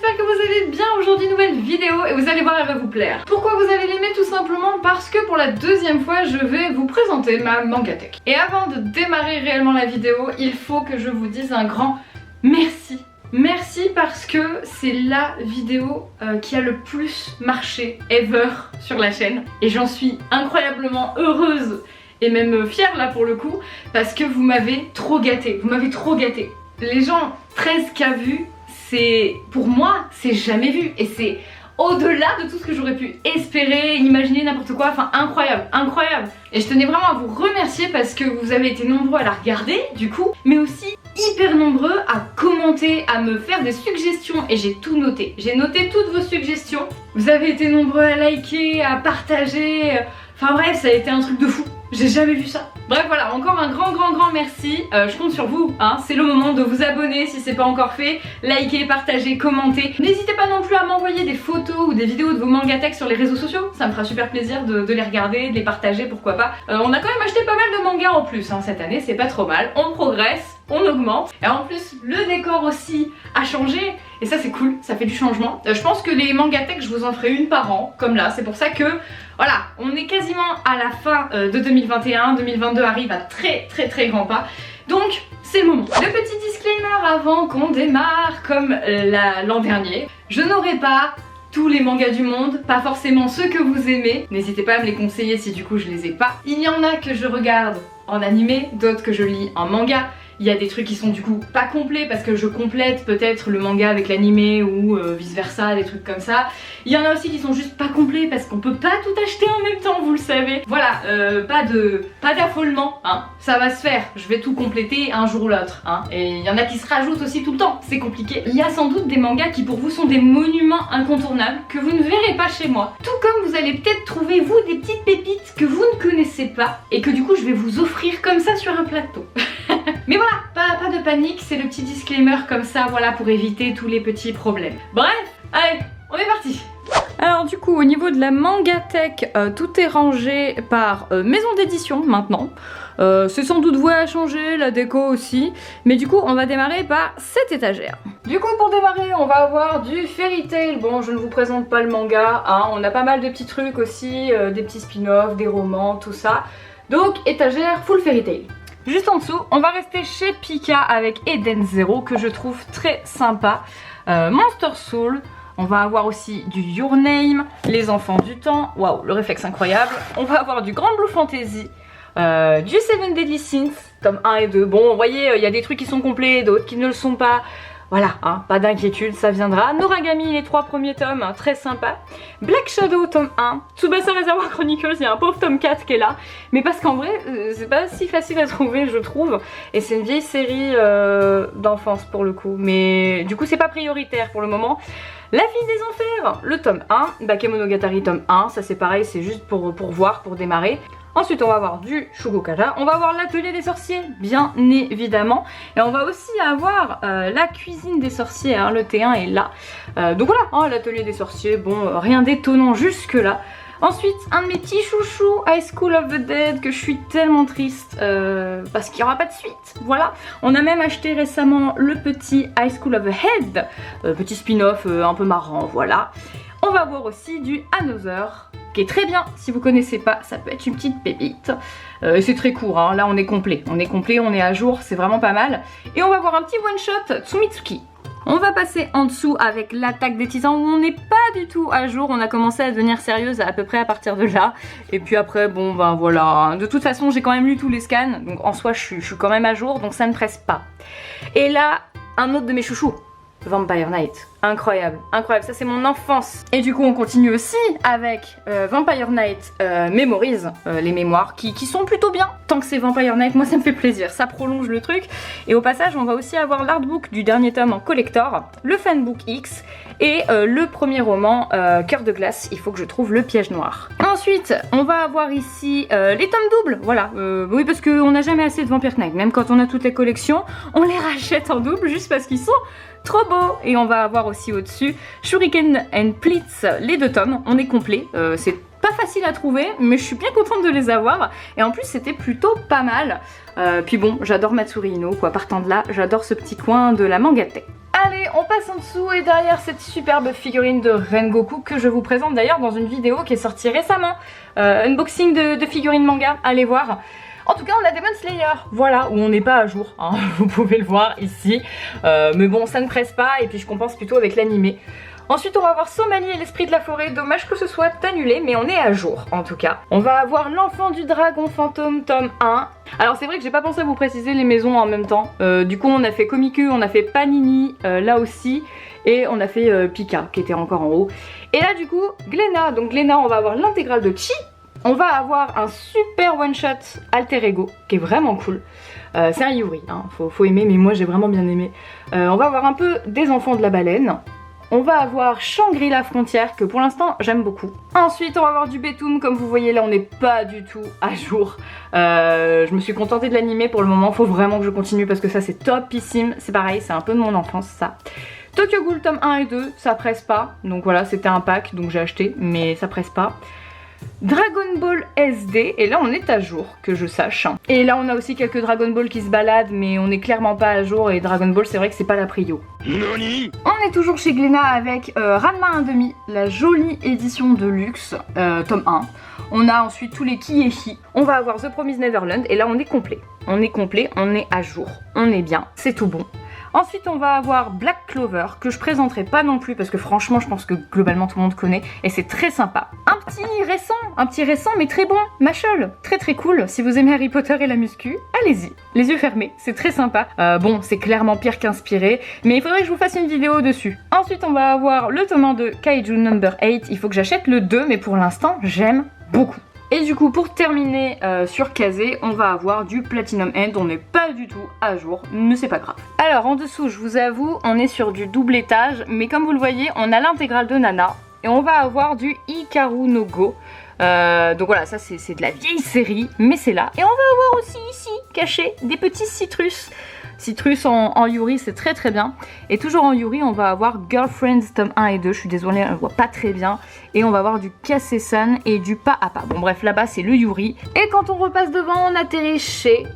j'espère que vous allez bien. Aujourd'hui nouvelle vidéo et vous allez voir, elle va vous plaire. Pourquoi vous allez l'aimer? Tout simplement parce que pour la deuxième fois je vais vous présenter ma Mangatech. Et avant de démarrer réellement la vidéo, il faut que je vous dise un grand merci. Merci parce que c'est la vidéo qui a le plus marché ever sur la chaîne. Et j'en suis incroyablement heureuse et même fière là pour le coup, parce que vous m'avez trop gâté, vous m'avez trop gâté. Les gens 13K vus, c'est pour moi c'est jamais vu et c'est au-delà de tout ce que j'aurais pu espérer, imaginer, n'importe quoi, enfin incroyable, incroyable. Et je tenais vraiment à vous remercier parce que vous avez été nombreux à la regarder du coup, mais aussi hyper nombreux à commenter, à me faire des suggestions et j'ai tout noté. J'ai noté toutes vos suggestions. Vous avez été nombreux à liker, à partager, enfin bref, ça a été un truc de fou. J'ai jamais vu ça. Bref voilà, encore un grand merci. Je compte sur vous, hein. C'est le moment de vous abonner si c'est pas encore fait. Likez, partagez, commentez. N'hésitez pas non plus à m'envoyer des photos ou des vidéos de vos Mangatech sur les réseaux sociaux. Ça me fera super plaisir de les regarder, de les partager, pourquoi pas. On a quand même acheté pas mal de mangas en plus hein, cette année, c'est pas trop mal. On progresse, on augmente. Et en plus, le décor aussi a changé. Et ça c'est cool, ça fait du changement. Je pense que les Mangatech, je vous en ferai une par an, comme là. C'est pour ça que, voilà, on est quasiment à la fin de 2021. 2022 arrive à très grands pas. Donc, c'est le moment. Le petit disclaimer avant qu'on démarre, comme l'an dernier. Je n'aurai pas tous les mangas du monde, pas forcément ceux que vous aimez. N'hésitez pas à me les conseiller si du coup je les ai pas. Il y en a que je regarde en animé, d'autres que je lis en manga. Il y a des trucs qui sont du coup pas complets parce que je complète peut-être le manga avec l'animé ou vice versa, des trucs comme ça. Il y en a aussi qui sont juste pas complets parce qu'on peut pas tout acheter en même temps, vous le savez. Voilà, pas d'affolement, hein. Ça va se faire, je vais tout compléter un jour ou l'autre, hein. Et il y en a qui se rajoutent aussi tout le temps, c'est compliqué. Il y a sans doute des mangas qui pour vous sont des monuments incontournables que vous ne verrez pas chez moi. Tout comme vous allez peut-être trouver vous des petites pépites que vous ne connaissez pas et que du coup je vais vous offrir comme ça sur un plateau. Mais voilà, pas de panique, c'est le petit disclaimer comme ça, voilà, pour éviter tous les petits problèmes. Bref, allez, on est parti. Alors du coup, au niveau de la Mangatech, tout est rangé par maison d'édition maintenant. C'est sans doute voué à changer, la déco aussi. Mais du coup, on va démarrer par cette étagère. Du coup, pour démarrer, on va avoir du Fairy Tail. Bon, je ne vous présente pas le manga, hein. On a pas mal de petits trucs aussi, des petits spin-offs, des romans, tout ça. Donc, étagère full Fairy Tail. Juste en dessous, on va rester chez Pika avec Eden Zero que je trouve très sympa. Monster Soul, on va avoir aussi du Your Name, Les Enfants du Temps, waouh, le réflexe incroyable. On va avoir du Grand Blue Fantasy, du Seven Deadly Sins, tome 1 et 2. Bon, vous voyez, il y a des trucs qui sont complets, d'autres qui ne le sont pas. Voilà, hein, pas d'inquiétude, ça viendra. Noragami, les 3 premiers tomes, hein, très sympa. Black Shadow, tome 1. Tsubasa Reservoir Chronicles, il y a un pauvre tome 4 qui est là. Mais parce qu'en vrai, c'est pas si facile à trouver, je trouve. Et c'est une vieille série d'enfance pour le coup. Mais du coup, c'est pas prioritaire pour le moment. La Fille des Enfers, le tome 1. Bakemonogatari, tome 1. Ça, c'est pareil, c'est juste pour voir, pour démarrer. Ensuite, on va avoir du Shugokara, on va avoir l'atelier des sorciers, bien évidemment. Et on va aussi avoir la cuisine des sorciers, hein, le T1 est là. Donc voilà, hein, l'atelier des sorciers, bon, rien d'étonnant jusque là. Ensuite, un de mes petits chouchous, High School of the Dead, que je suis tellement triste parce qu'il n'y aura pas de suite. Voilà, on a même acheté récemment le petit High School of the Head, petit spin-off un peu marrant, voilà. On va voir aussi du Another, qui est très bien, si vous connaissez pas, ça peut être une petite pépite. C'est très court, hein. Là on est complet, on est à jour, c'est vraiment pas mal. Et on va voir un petit one-shot Tsumitsuki. On va passer en dessous avec l'attaque des titans où on n'est pas du tout à jour, on a commencé à devenir sérieuse à peu près à partir de là. Et puis après, bon ben voilà, de toute façon j'ai quand même lu tous les scans, donc en soi je suis quand même à jour, donc ça ne presse pas. Et là, un autre de mes chouchous. Vampire Knight, incroyable, incroyable, ça c'est mon enfance. Et du coup on continue aussi avec Vampire Knight Memories, les mémoires qui sont plutôt bien. Tant que c'est Vampire Knight, moi ça me fait plaisir, ça prolonge le truc. Et au passage on va aussi avoir l'artbook du dernier tome en collector, le fanbook X et le premier roman Cœur de glace, il faut que je trouve le piège noir. Ensuite on va avoir ici les tomes doubles, voilà, oui parce qu'on n'a jamais assez de Vampire Knight, même quand on a toutes les collections, on les rachète en double juste parce qu'ils sont trop beau. Et on va avoir aussi au-dessus Shuriken and Blitz, les 2 tomes, on est complet, c'est pas facile à trouver mais je suis bien contente de les avoir et en plus c'était plutôt pas mal. Puis bon, j'adore Matsuri Ino quoi, partant de là, j'adore ce petit coin de la Mangatech. Allez, on passe en dessous et derrière cette superbe figurine de Rengoku que je vous présente d'ailleurs dans une vidéo qui est sortie récemment. Unboxing de figurines manga, allez voir. En tout cas, on a Demon Slayer, voilà, où on n'est pas à jour, hein, vous pouvez le voir ici. Mais bon, ça ne presse pas et puis je compense plutôt avec l'animé. Ensuite, on va avoir Somali et l'esprit de la forêt. Dommage que ce soit annulé, mais on est à jour en tout cas. On va avoir l'enfant du dragon fantôme, tome 1. Alors c'est vrai que j'ai pas pensé à vous préciser les maisons en même temps. Du coup, on a fait Komiku, on a fait Panini, là aussi. Et on a fait Pika, qui était encore en haut. Et là, du coup, Glénat. Donc Glénat, on va avoir l'intégrale de Chi. On va avoir un super one-shot Alter Ego, qui est vraiment cool. C'est un Yuri, hein, faut aimer, mais moi j'ai vraiment bien aimé. On va avoir un peu des enfants de la baleine. On va avoir Shangri-La Frontière, que pour l'instant j'aime beaucoup. Ensuite on va avoir du Betum, comme vous voyez là on n'est pas du tout à jour. Je me suis contentée de l'animer pour le moment, faut vraiment que je continue parce que ça c'est topissime. C'est pareil, c'est un peu de mon enfance ça. Tokyo Ghoul tome 1 et 2, ça presse pas. Donc voilà, c'était un pack donc j'ai acheté, mais ça presse pas. Dragon Ball SD, et là on est à jour, que je sache. Et là on a aussi quelques Dragon Ball qui se baladent, mais on est clairement pas à jour, et Dragon Ball c'est vrai que c'est pas la prio. Nani. On est toujours chez Glénat avec Ranma 1/2, la jolie édition de luxe, tome 1. On a ensuite tous les Kiehi. On va avoir The Promised Neverland, et là on est complet. On est complet, on est à jour, on est bien, c'est tout bon. Ensuite on va avoir Black Clover, que je présenterai pas non plus parce que franchement je pense que globalement tout le monde connaît et c'est très sympa. Un petit récent mais très bon, Mashal, très très cool. Si vous aimez Harry Potter et la muscu, allez-y, les yeux fermés, c'est très sympa. Bon, c'est clairement pire qu'inspiré, mais il faudrait que je vous fasse une vidéo dessus. Ensuite on va avoir le tome 1 de Kaiju Number 8, il faut que j'achète le 2 mais pour l'instant j'aime beaucoup. Et du coup pour terminer sur Kazé, on va avoir du Platinum End, on n'est pas du tout à jour, mais c'est pas grave. Alors en dessous je vous avoue, on est sur du double étage, mais comme vous le voyez, on a l'intégrale de Nana, et on va avoir du Hikaru no Go. Donc voilà, ça c'est de la vieille série, mais c'est là. Et on va avoir aussi ici, caché, des petits citrus. Citrus en Yuri, c'est très très bien. Et toujours en Yuri, on va avoir Girlfriends tome 1 et 2. Je suis désolée, on ne voit pas très bien. Et on va avoir du Kase-san et du Pas à Pas. Bon bref, là-bas c'est le Yuri. Et quand on repasse devant, on atterrit chez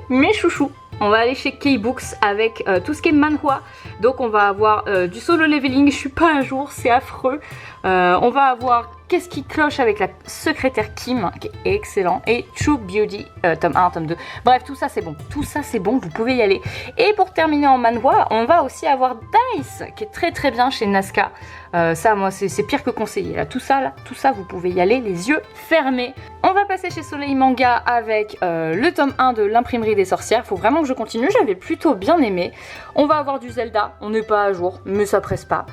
mes chouchous. On va aller chez K-Books avec tout ce qui est manhwa. Donc on va avoir du solo leveling, je suis pas à jour, c'est affreux. On va avoir Qu'est-ce qui cloche avec la secrétaire Kim, qui est excellent. Et True Beauty, tome 1, tome 2. Bref, tout ça c'est bon. Tout ça c'est bon, vous pouvez y aller. Et pour terminer en manhwa, on va aussi avoir Dice, qui est très très bien chez Nazca. Ça, moi, c'est pire que conseillé. Là, tout ça, vous pouvez y aller, les yeux fermés. On va passer chez Soleil Manga avec le tome 1 de l'imprimerie des sorcières. Faut vraiment que je continue, j'avais plutôt bien aimé. On va avoir du Zelda, on n'est pas à jour, mais ça presse pas.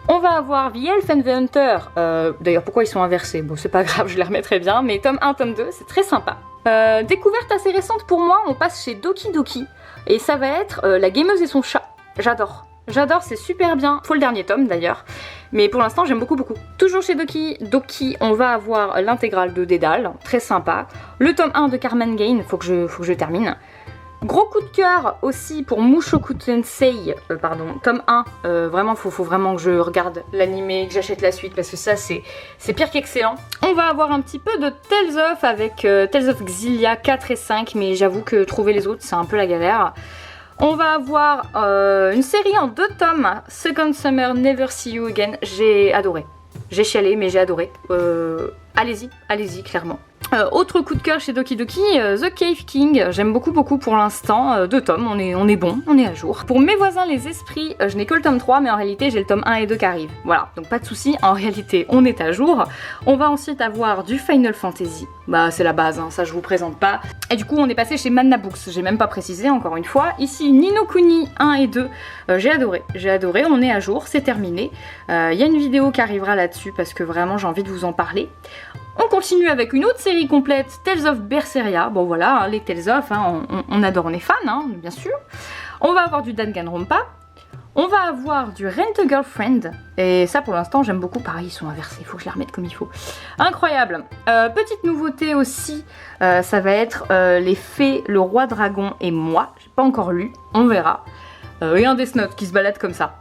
On va avoir The Elf and the Hunter. D'ailleurs, pourquoi ils sont inversés? Bon, c'est pas grave, je les remettrai bien. Mais tome 1, tome 2, c'est très sympa. Découverte assez récente pour moi, on passe chez Doki Doki. Et ça va être La gameuse et son chat. J'adore. J'adore, c'est super bien. Faut le dernier tome d'ailleurs. Mais pour l'instant, j'aime beaucoup. Toujours chez Doki Doki, on va avoir l'intégrale de Dédale. Très sympa. Le tome 1 de Carmen Gain, faut que je termine. Gros coup de cœur aussi pour Mushoku Tensei, tome 1. Vraiment, faut vraiment que je regarde l'animé, que j'achète la suite parce que ça, c'est pire qu'excellent. On va avoir un petit peu de Tales of avec Tales of Xillia 4 et 5, mais j'avoue que trouver les autres, c'est un peu la galère. On va avoir une série en 2 tomes, Second Summer Never See You Again. J'ai adoré. J'ai chialé, mais j'ai adoré. Allez-y, clairement. Autre coup de cœur chez Doki Doki, The Cave King, j'aime beaucoup pour l'instant, 2 tomes, on est bon, on est à jour. Pour Mes voisins les esprits, je n'ai que le tome 3, mais en réalité j'ai le tome 1 et 2 qui arrivent. Voilà, donc pas de soucis, en réalité on est à jour. On va ensuite avoir du Final Fantasy, bah c'est la base, hein, ça je vous présente pas. Et du coup on est passé chez Manna Books, j'ai même pas précisé encore une fois. Ici Ni no Kuni 1 et 2, j'ai adoré, on est à jour, c'est terminé. Y a une vidéo qui arrivera là-dessus parce que vraiment j'ai envie de vous en parler. On continue avec une autre série complète, Tales of Berseria. Bon voilà, les Tales of, hein, on adore, on est fan, hein, bien sûr. On va avoir du Danganronpa. On va avoir du Rent a Girlfriend. Et ça pour l'instant j'aime beaucoup. Pareil, ils sont inversés, il faut que je les remette comme il faut. Incroyable. Petite nouveauté aussi, ça va être Les Fées, le Roi Dragon et moi. J'ai pas encore lu, on verra. Et un Death Note qui se balade comme ça.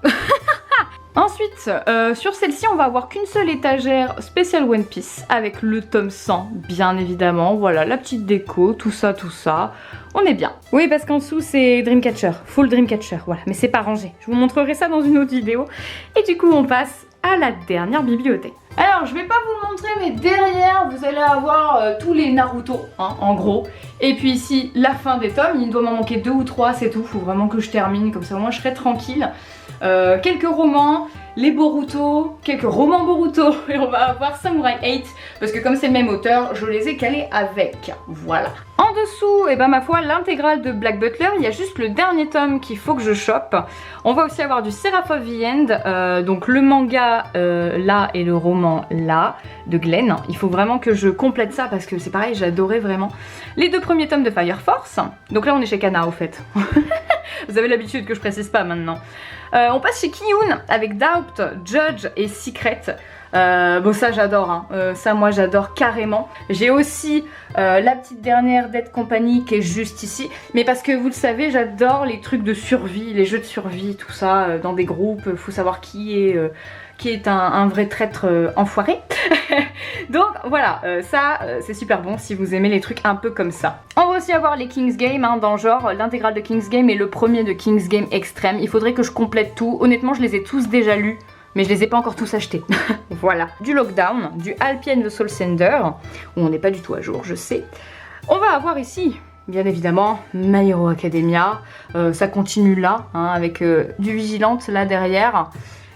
Ensuite, sur celle-ci, on va avoir qu'une seule étagère spéciale One Piece avec le tome 100, bien évidemment. Voilà, la petite déco, tout ça, tout ça. On est bien. Oui, parce qu'en dessous, c'est Dreamcatcher, full Dreamcatcher, voilà. Mais c'est pas rangé. Je vous montrerai ça dans une autre vidéo. Et du coup, on passe à la dernière bibliothèque. Alors, je vais pas vous le montrer, mais derrière, vous allez avoir tous les Naruto, hein, en gros. Et puis ici, la fin des tomes. Il doit m'en manquer 2 ou 3, c'est tout. Faut vraiment que je termine, comme ça, au moins, je serai tranquille. Quelques romans, les Boruto, quelques romans Boruto, et on va avoir Samurai 8, parce que comme c'est le même auteur, je les ai calés avec. Voilà. En dessous, et ben ma foi, l'intégrale de Black Butler, il y a juste le dernier tome qu'il faut que je chope. On va aussi avoir du Seraph of the End, donc le manga là et le roman là, de Glenn. Il faut vraiment que je complète ça parce que c'est pareil, j'adorais vraiment les 2 premiers tomes de Fire Force. Donc là on est chez Kana au fait. Vous avez l'habitude que je précise pas maintenant. On passe chez Kiyun avec Doubt, Judge et Secret. Bon ça j'adore, hein. Ça moi j'adore carrément. J'ai aussi la petite dernière Dead Company qui est juste ici. Mais parce que vous le savez, j'adore les trucs de survie, les jeux de survie, tout ça, dans des groupes. Faut savoir qui est un vrai traître enfoiré. Donc voilà, ça c'est super bon si vous aimez les trucs un peu comme ça. On va aussi avoir les King's Game, hein, dans le genre l'intégrale de King's Game et le premier de King's Game Extreme. Il faudrait que je complète tout. Honnêtement, je les ai tous déjà lus, mais je les ai pas encore tous achetés. Voilà. Du Lockdown, du Alpine the Soul Sender, où on n'est pas du tout à jour, je sais. On va avoir ici, bien évidemment, My Hero Academia. Ça continue là, hein, avec du Vigilante là derrière.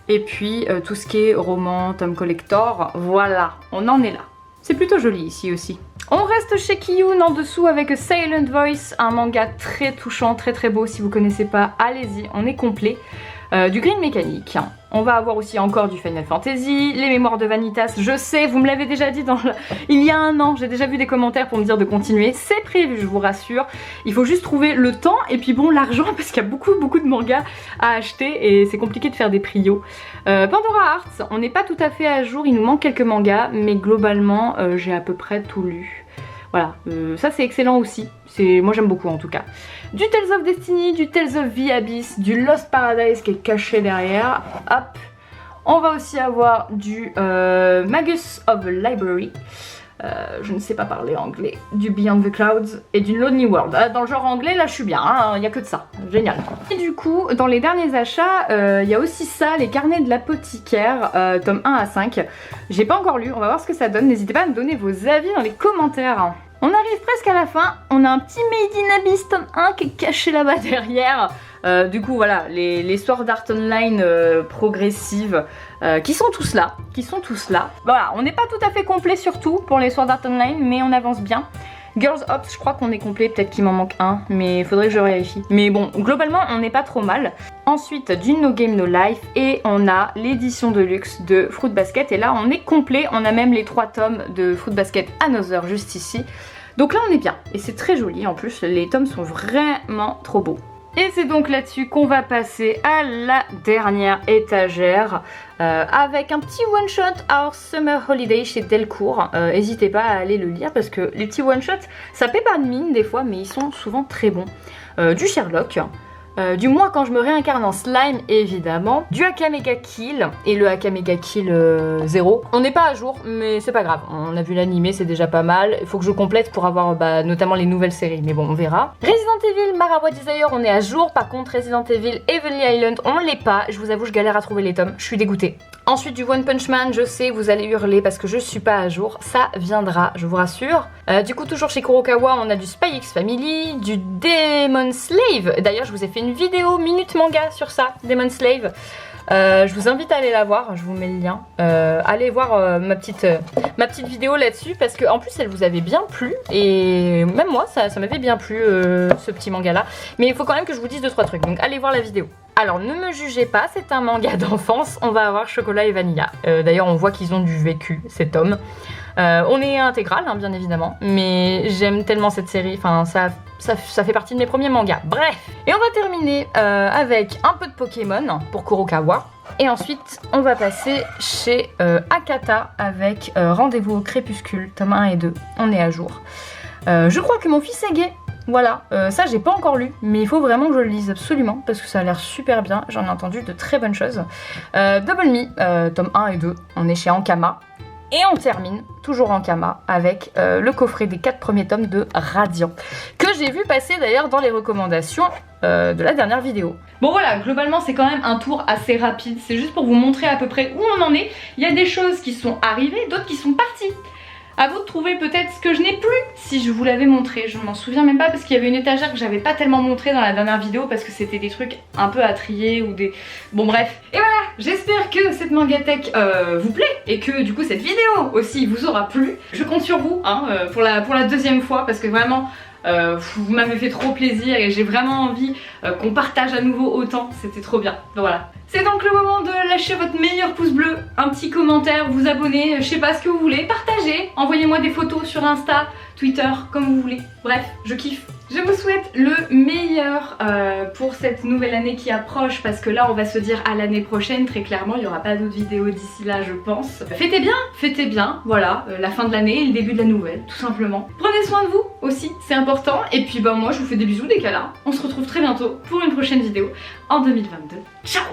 Et puis tout ce qui est roman, tome collector, voilà, on en est là. C'est plutôt joli ici aussi. On reste chez Kiyun en dessous avec Silent Voice, un manga très touchant, très très beau. Si vous connaissez pas, allez-y, on est complet. Du Green Mécanique. On va avoir aussi encore du Final Fantasy, les mémoires de Vanitas, je sais, vous me l'avez déjà dit il y a un an, j'ai déjà vu des commentaires pour me dire de continuer, c'est prévu, je vous rassure. Il faut juste trouver le temps et puis bon, l'argent, parce qu'il y a beaucoup de mangas à acheter et c'est compliqué de faire des prios. Pandora Hearts, on n'est pas tout à fait à jour, il nous manque quelques mangas, mais globalement, j'ai à peu près tout lu. Voilà, ça c'est excellent aussi, moi j'aime beaucoup en tout cas. Du Tales of Destiny, du Tales of the Abyss, du Lost Paradise qui est caché derrière, hop. On va aussi avoir du Magus of the Library, je ne sais pas parler anglais, du Beyond the Clouds et du Lonely World. Dans le genre anglais, là je suis bien, il n'y a que de ça, génial. Et du coup, dans les derniers achats, il y a aussi ça, les carnets de l'apothicaire, tome 1 à 5. J'ai pas encore lu, on va voir ce que ça donne, n'hésitez pas à me donner vos avis dans les commentaires. On arrive presque à la fin, on a un petit Made in Abyss tome 1 qui est caché là-bas derrière. Du coup voilà, les Sword Art Online progressives qui sont tous là, Voilà, on n'est pas tout à fait complet surtout pour les Sword Art Online, mais on avance bien. Girls Ops, je crois qu'on est complet, peut-être qu'il m'en manque un, mais il faudrait que je vérifie. Mais bon, globalement, on n'est pas trop mal. Ensuite, du No Game No Life, et on a l'édition de luxe de Fruit Basket, et là on est complet, on a même les 3 tomes de Fruit Basket Another juste ici. Donc là on est bien, et c'est très joli en plus, les tomes sont vraiment trop beaux. Et c'est donc là-dessus qu'on va passer à la dernière étagère avec un petit one-shot Our Summer Holiday chez Delcourt. N'hésitez pas à aller le lire parce que les petits one-shots, ça paie pas de mine des fois, mais ils sont souvent très bons. Du Sherlock, du Moi quand je me réincarne en slime évidemment, du Akamega Kill et le Akamega Kill 0. On n'est pas à jour mais c'est pas grave, on a vu l'animé, c'est déjà pas mal. Il faut que je complète pour avoir notamment les nouvelles séries, mais bon on verra. Resident Evil Marawa Desire, on est à jour, par contre Resident Evil Heavenly Island on l'est pas, je vous avoue je galère à trouver les tomes, je suis dégoûtée. Ensuite du One Punch Man, je sais vous allez hurler parce que je suis pas à jour, ça viendra je vous rassure. Du coup toujours chez Kurokawa on a du Spy X Family, du Demon Slave, d'ailleurs je vous ai fait une vidéo minute manga sur ça, Demon Slave. Je vous invite à aller la voir, je vous mets le lien. Allez voir ma petite vidéo là-dessus parce qu'en plus elle vous avait bien plu et même moi ça m'avait bien plu ce petit manga là. Mais il faut quand même que je vous dise 2-3 trucs, donc allez voir la vidéo. Alors ne me jugez pas, c'est un manga d'enfance, on va avoir Chocolat et Vanilla. D'ailleurs on voit qu'ils ont du vécu ces tomes. On est intégral hein, bien évidemment, mais j'aime tellement cette série, enfin ça fait partie de mes premiers mangas. Bref, et on va terminer avec un peu de Pokémon pour Kurokawa. Et ensuite on va passer chez Akata avec Rendez-vous au crépuscule, tome 1 et 2. On est à jour. Je crois que mon fils est gay. Voilà, ça j'ai pas encore lu, mais il faut vraiment que je le lise absolument parce que ça a l'air super bien, j'en ai entendu de très bonnes choses. Double Me, tome 1 et 2, on est chez Ankama. Et on termine, toujours Ankama, avec le coffret des 4 premiers tomes de Radiant, que j'ai vu passer d'ailleurs dans les recommandations de la dernière vidéo. Bon voilà, globalement c'est quand même un tour assez rapide, c'est juste pour vous montrer à peu près où on en est. Il y a des choses qui sont arrivées, d'autres qui sont parties. À vous de trouver peut-être ce que je n'ai plus si je vous l'avais montré. Je m'en souviens même pas parce qu'il y avait une étagère que j'avais pas tellement montré dans la dernière vidéo parce que c'était des trucs un peu à trier ou des... Bon bref. Et voilà, j'espère que cette mangatech vous plaît et que du coup cette vidéo aussi vous aura plu. Je compte sur vous hein, pour la deuxième fois parce que vraiment... vous m'avez fait trop plaisir et j'ai vraiment envie qu'on partage à nouveau autant, c'était trop bien. Donc voilà. C'est donc le moment de lâcher votre meilleur pouce bleu, un petit commentaire, vous abonner, je sais pas ce que vous voulez, partagez, envoyez-moi des photos sur Insta, Twitter, comme vous voulez. Bref, je kiffe. Je vous souhaite le meilleur pour cette nouvelle année qui approche parce que là on va se dire à l'année prochaine, très clairement il n'y aura pas d'autres vidéos d'ici là je pense. Fêtez bien, voilà, la fin de l'année et le début de la nouvelle, tout simplement. Prenez soin de vous aussi, c'est important. Et puis bah moi je vous fais des bisous des câlins. On se retrouve très bientôt pour une prochaine vidéo en 2022. Ciao!